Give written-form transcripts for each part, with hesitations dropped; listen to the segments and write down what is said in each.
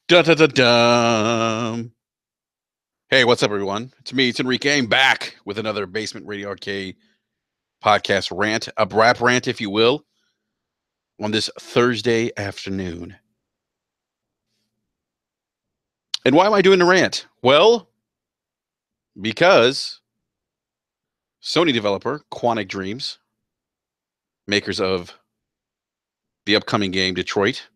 Da da da da. Hey, what's up, everyone? It's me. It's Enrique. I'm back with another Basement Radio Arcade podcast rant, a BRAP rant, if you will, on this Thursday afternoon. And why am I doing the rant? Well, because Sony developer Quantic Dreams, makers of the upcoming game Detroit,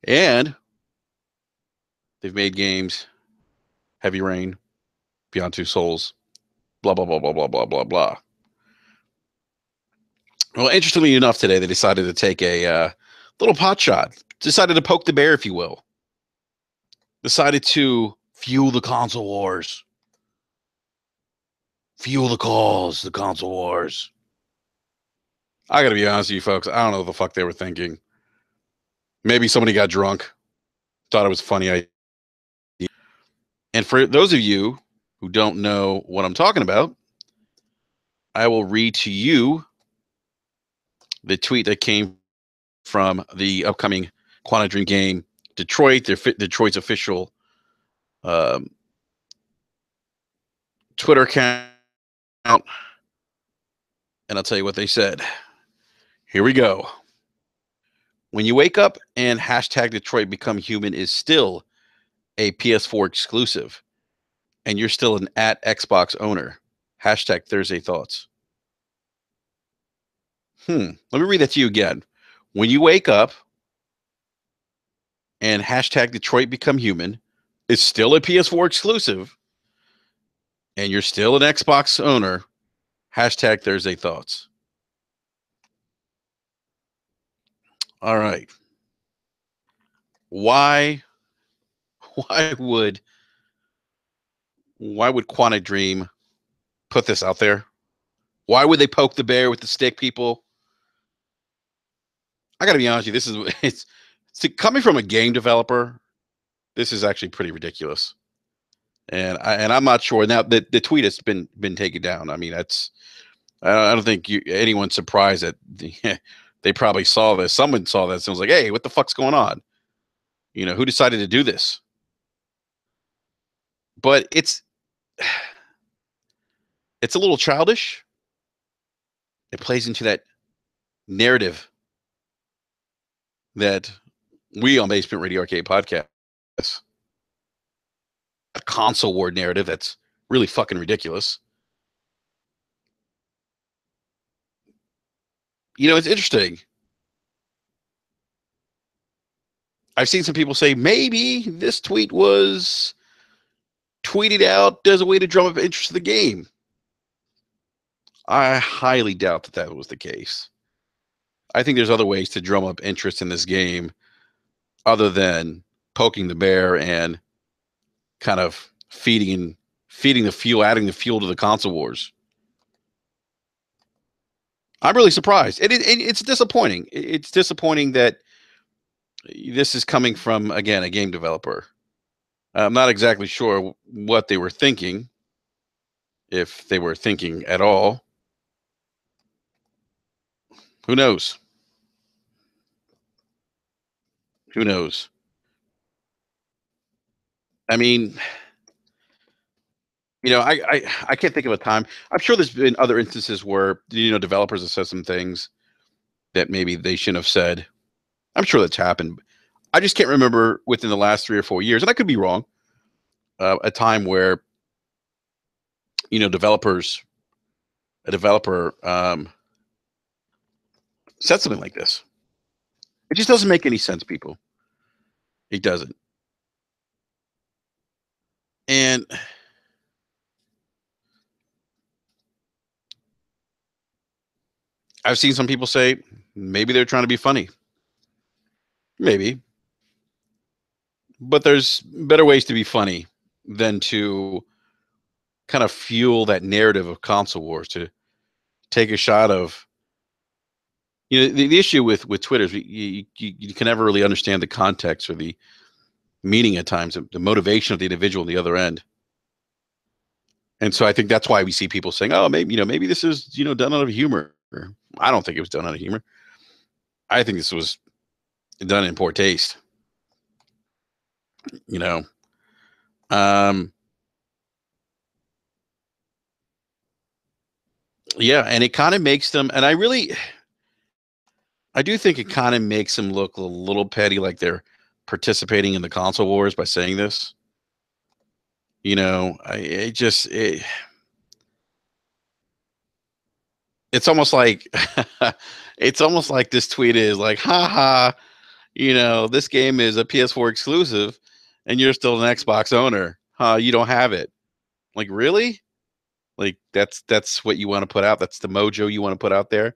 and they've made games Heavy Rain, Beyond Two Souls, blah blah blah blah blah blah blah blah. Well, interestingly enough, today they decided to take a little pot shot. Decided to poke the bear, if you will. Decided to fuel the console wars. Fuel the cause, the console wars. I gotta be honest with you folks, I don't know what the fuck they were thinking. Maybe somebody got drunk, thought it was a funny idea. And for those of you who don't know what I'm talking about, I will read to you the tweet that came from the upcoming Quantum Dream game, Detroit, Detroit's official Twitter account. And I'll tell you what they said. Here we go. When you wake up and hashtag Detroit Become Human is still a PS4 exclusive, and you're still an at Xbox owner. Hashtag Thursday Thoughts. Let me read that to you again. When you wake up and hashtag Detroit Become Human is still a PS4 exclusive, and you're still an Xbox owner. Hashtag Thursday Thoughts. All right. Why would Quantic Dream put this out there? Why would they poke the bear with the stick, people? I got to be honest with you. It's coming from a game developer. This is actually pretty ridiculous, and I'm not sure now that the tweet has been taken down. I mean, I don't think anyone's surprised that they probably saw this. Someone saw this and was like, "Hey, what the fuck's going on?" You know, who decided to do this? But it's a little childish. It plays into that narrative that we on Basement Radio Arcade Podcast, a console war narrative that's really fucking ridiculous. You know, it's interesting. I've seen some people say maybe this tweet was tweeted out as a way to drum up interest in the game. I highly doubt that was the case. I think there's other ways to drum up interest in this game other than poking the bear and kind of feeding the fuel, adding the fuel to the console wars. I'm really surprised. It's disappointing. It's disappointing that this is coming from, again, a game developer. I'm not exactly sure what they were thinking, if they were thinking at all. Who knows? Who knows? I mean, you know, I can't think of a time. I'm sure there's been other instances where, you know, developers have said some things that maybe they shouldn't have said. I'm sure that's happened. I just can't remember within the last 3 or 4 years, and I could be wrong, a time where, you know, a developer said something like this. It just doesn't make any sense, people. It doesn't. And I've seen some people say maybe they're trying to be funny. Maybe. But there's better ways to be funny than to kind of fuel that narrative of console wars, to take a shot of, you know, the issue with Twitter is you can never really understand the context or the meaning at times, the motivation of the individual on the other end. And so I think that's why we see people saying, "Oh, maybe, you know, maybe this is, you know, done out of humor." I don't think it was done out of humor. I think this was done in poor taste. You know, um, yeah, and it kind of makes them. And I do think it kind of makes them look a little petty, like they're participating in the console wars by saying this. It's almost like it's almost like this tweet is like, haha, this game is a PS4 exclusive and you're still an Xbox owner. Huh, you don't have it. Like, really? Like that's what you want to put out? That's the mojo you want to put out there?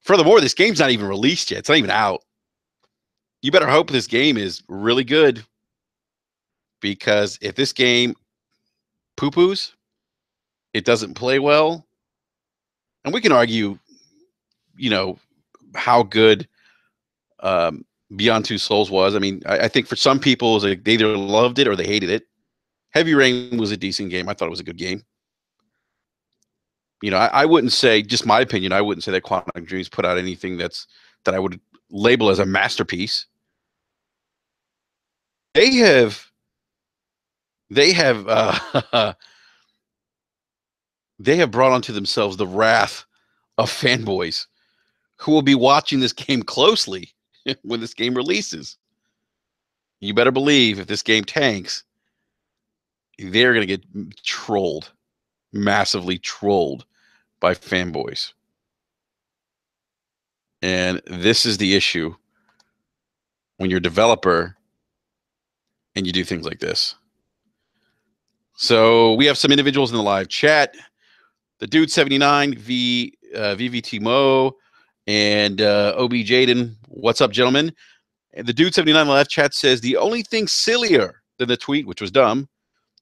Furthermore, this game's not even released yet. It's not even out. You better hope this game is really good, because if this game poo-poos, it doesn't play well, and we can argue, you know, how good Beyond Two Souls was. I mean, I think for some people, it was like they either loved it or they hated it. Heavy Rain was a decent game. I thought it was a good game. I wouldn't say, just my opinion, I wouldn't say that Quantic Dreams put out anything that I would label as a masterpiece. They have they have they have brought onto themselves the wrath of fanboys who will be watching this game closely when this game releases. You better believe if this game tanks, they're going to get trolled, massively trolled by fanboys. And this is the issue when you're a developer and you do things like this. So we have some individuals in the live chat. The Dude 79, VVT Mo, and OB Jaden. What's up, gentlemen? And the Dude 79 in the live chat says the only thing sillier than the tweet, which was dumb,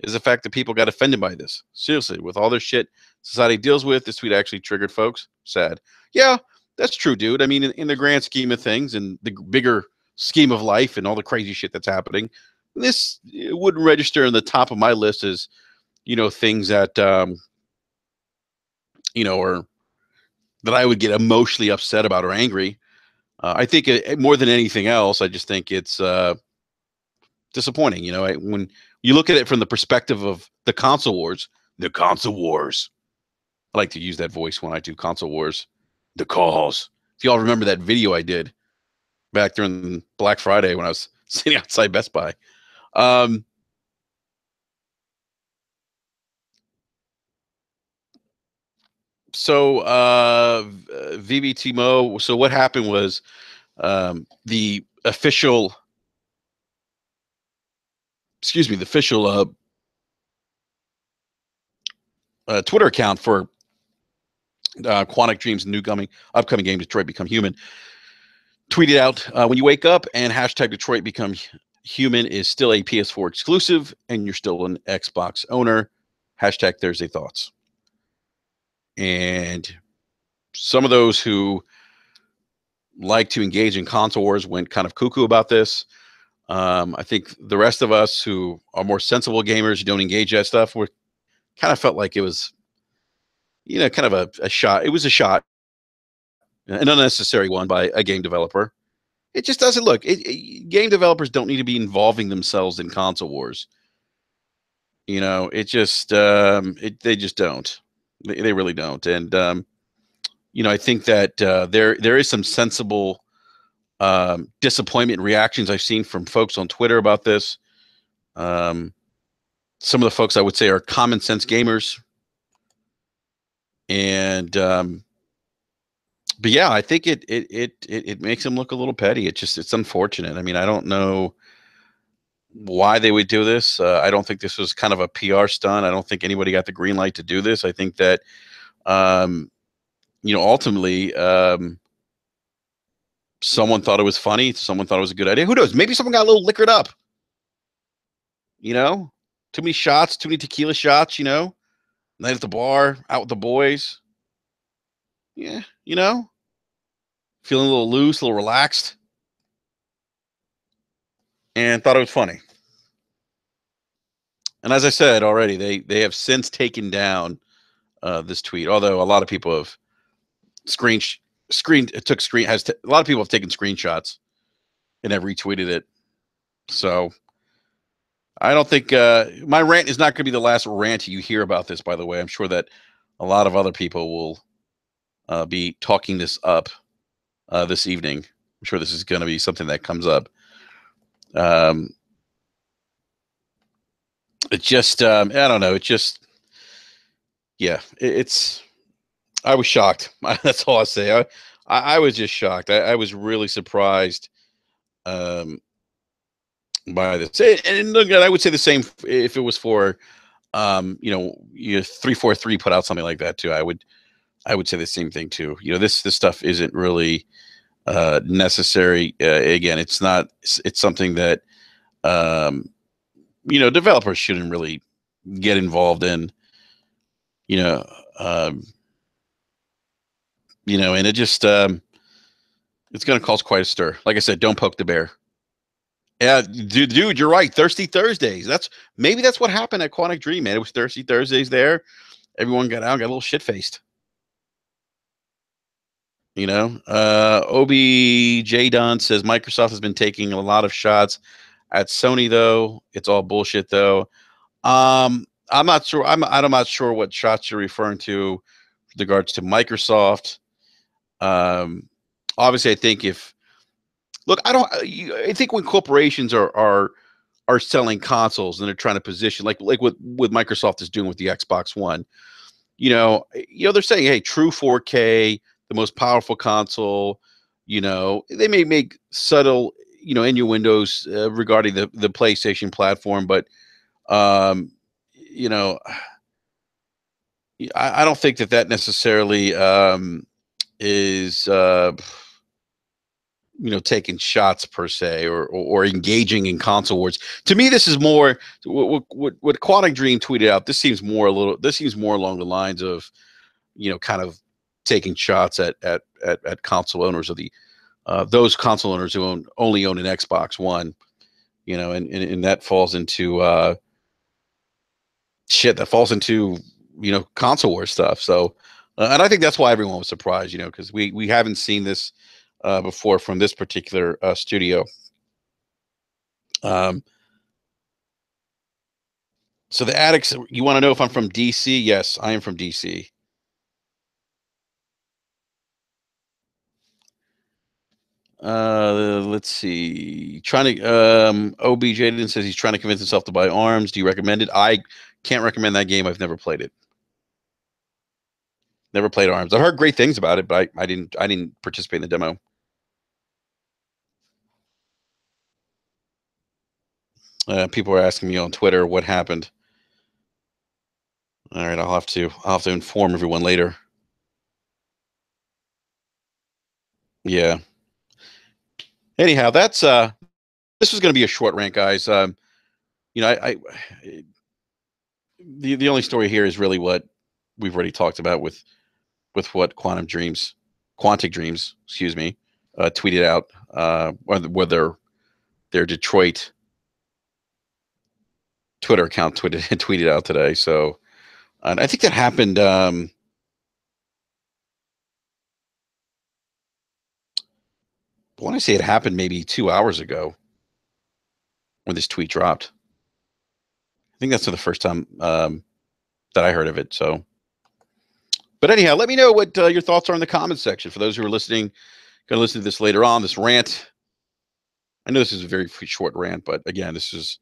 is the fact that people got offended by this. Seriously, with all their shit society deals with, this tweet actually triggered folks. Sad. Yeah, that's true, dude. I mean, in the grand scheme of things and the bigger scheme of life and all the crazy shit that's happening, this wouldn't register in the top of my list as, things that, or that I would get emotionally upset about or angry. I think more than anything else, I just think it's disappointing. When you look at it from the perspective of the console wars. I like to use that voice when I do console wars. The calls. If y'all remember that video I did back during Black Friday when I was sitting outside Best Buy. So VBT Mo. So what happened was the official Twitter account for Quantic Dreams' upcoming game, Detroit Become Human, tweeted out, when you wake up and hashtag Detroit Become Human is still a PS4 exclusive and you're still an Xbox owner, hashtag Thursday Thoughts. And some of those who like to engage in console wars went kind of cuckoo about this. I think the rest of us who are more sensible gamers who don't engage that stuff, were kind of felt like it was, kind of a shot. It was a shot, an unnecessary one by a game developer. It just doesn't look. Game developers don't need to be involving themselves in console wars. It just they just don't. They really don't. And I think that there is some sensible disappointment reactions I've seen from folks on Twitter about this. Some of the folks I would say are common sense gamers, and but yeah, I think it makes them look a little petty. It's unfortunate. I mean, I don't know why they would do this. I don't think this was kind of a PR stunt. I don't think anybody got the green light to do this. I think that ultimately someone thought it was funny. Someone thought it was a good idea. Who knows? Maybe someone got a little liquored up. Too many shots, too many tequila shots. Night at the bar, out with the boys. Yeah, feeling a little loose, a little relaxed, and thought it was funny. And as I said already, they have since taken down this tweet. Although a lot of people have a lot of people have taken screenshots and have retweeted it. So I don't think my rant is not going to be the last rant you hear about this. By the way, I'm sure that a lot of other people will be talking this up this evening. I'm sure this is going to be something that comes up. Um, it just I don't know. It just yeah. It's I was shocked. That's all I say. I was just shocked. I was really surprised um, by this. And look, I would say the same if it was for you 343 put out something like that too. I would say the same thing too. This stuff isn't really necessary. Again, it's not. It's something that developers shouldn't really get involved in. You know, um, and it just it's going to cause quite a stir. Like I said, don't poke the bear. Yeah, dude, you're right. Thirsty Thursdays. Maybe that's what happened at Quantic Dream, man. It was Thirsty Thursdays there. Everyone got out, got a little shit faced. OBJ Don says Microsoft has been taking a lot of shots at Sony, though. It's all bullshit, though. I'm not sure. I'm not sure what shots you're referring to with regards to Microsoft. Obviously, I think if look, I think when corporations are selling consoles and they're trying to position like what Microsoft is doing with the Xbox One. They're saying, hey, true 4K, the most powerful console. They may make subtle, innuendos regarding the PlayStation platform, but um, you know, I don't think that necessarily is taking shots per se or engaging in console wars. To me, this is more what Quantic Dream tweeted out. This seems more along the lines of kind of taking shots at console owners of the those console owners who only own an Xbox One. And that falls into that falls into console war stuff. So and I think that's why everyone was surprised, because we haven't seen this before from this particular studio. Um, so the addicts, you want to know if I'm from DC? Yes, I am from DC. Let's see. OBJ says he's trying to convince himself to buy Arms. Do you recommend it? I can't recommend that game. I've never played it. Never played Arms. I've heard great things about it, but I didn't participate in the demo. People are asking me on Twitter what happened. All right, I'll have to inform everyone later. Yeah. Anyhow, that's this was going to be a short rant, guys. The only story here is really what we've already talked about with what Quantic Dreams, excuse me, tweeted out, or their Detroit Twitter account tweeted out today. So, and I think that happened. I want to say it happened maybe 2 hours ago when this tweet dropped. I think that's the first time that I heard of it. So, but anyhow, let me know what your thoughts are in the comments section. For those who are listening, going to listen to this later on. This rant. I know this is a very short rant, but again, this is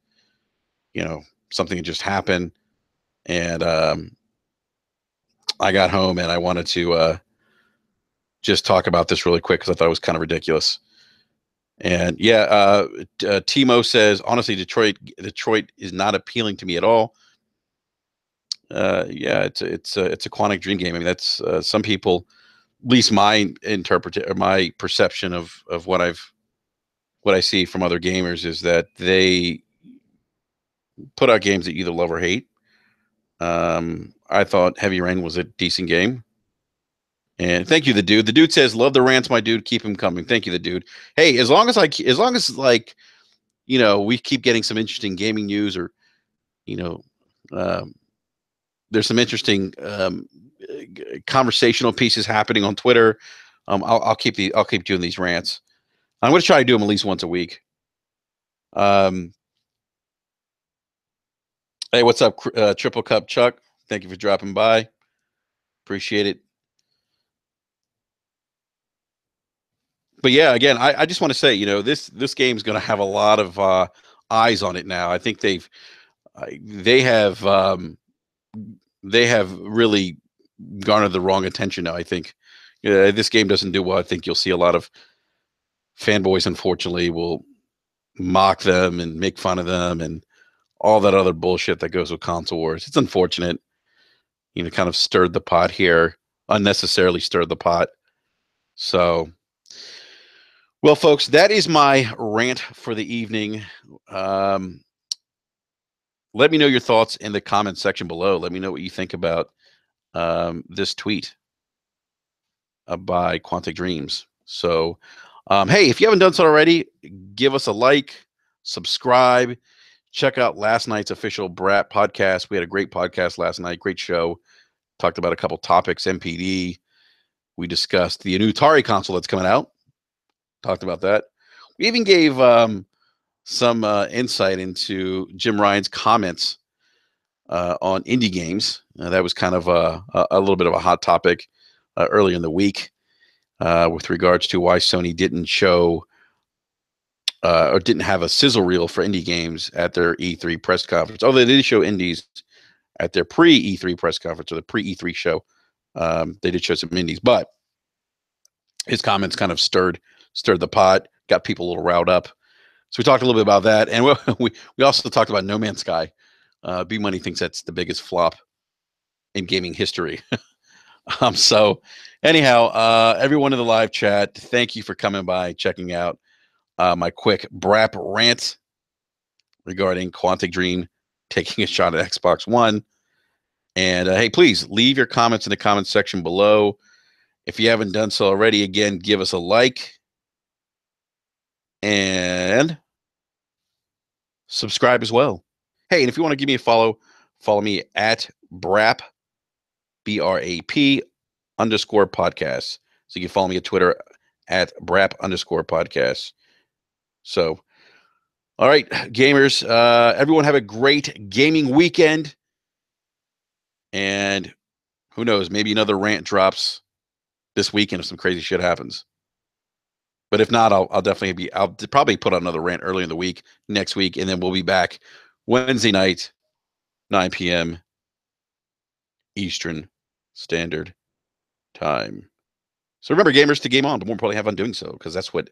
something that just happened, and I got home and I wanted to just talk about this really quick because I thought it was kind of ridiculous. And yeah, Timo says honestly, Detroit is not appealing to me at all. Yeah, it's a Quantic Dream game. I mean, that's some people, at least my my perception of what I see from other gamers is that they put out games that you either love or hate. I thought Heavy Rain was a decent game. And thank you, the dude. The dude says, "Love the rants, my dude. Keep him coming." Thank you, the dude. Hey, as long as like, we keep getting some interesting gaming news, or you know, um, there's some interesting conversational pieces happening on Twitter. I'll keep doing these rants. I'm going to try to do them at least once a week. Um, Hey, what's up, Triple Cup Chuck? Thank you for dropping by. Appreciate it. But yeah, again, I just want to say, this game's going to have a lot of eyes on it now. I think they have they have really garnered the wrong attention now. I think this game doesn't do well. I think you'll see a lot of fanboys, unfortunately, will mock them and make fun of them and all that other bullshit that goes with console wars. It's unfortunate. Kind of stirred the pot here, unnecessarily stirred the pot. So, well, folks, that is my rant for the evening. Um, Let me know your thoughts in the comment section below. Let me know what you think about this tweet by Quantic Dreams. So, hey, if you haven't done so already, give us a like, subscribe, check out last night's official BRAP podcast. We had a great podcast last night, great show. Talked about a couple topics, MPD. We discussed the new Atari console that's coming out. Talked about that. We even gave some insight into Jim Ryan's comments on indie games. That was kind of a little bit of a hot topic early in the week with regards to why Sony didn't show or didn't have a sizzle reel for indie games at their E3 press conference. Although they did show indies at their pre-E3 press conference or the pre-E3 show. They did show some indies, but his comments kind of stirred the pot, got people a little riled up. So we talked a little bit about that, and we also talked about No Man's Sky. B Money thinks that's the biggest flop in gaming history. So anyhow, everyone in the live chat, thank you for coming by, checking out my quick BRAP rant regarding Quantic Dream taking a shot at Xbox One. And hey, please leave your comments in the comments section below. If you haven't done so already, again, give us a like and subscribe as well. Hey, and if you want to give me a follow me at BRAP, BRAP _ podcast. So you can follow me at Twitter at BRAP _ podcast. So, all right, gamers, everyone have a great gaming weekend. And who knows, maybe another rant drops this weekend if some crazy shit happens. But if not, I'll definitely I'll probably put on another rant early in the week next week, and then we'll be back Wednesday night, 9 p.m. Eastern Standard Time. So remember, gamers, to game on, but more importantly, have fun doing so, because that's what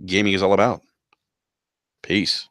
gaming is all about. Peace.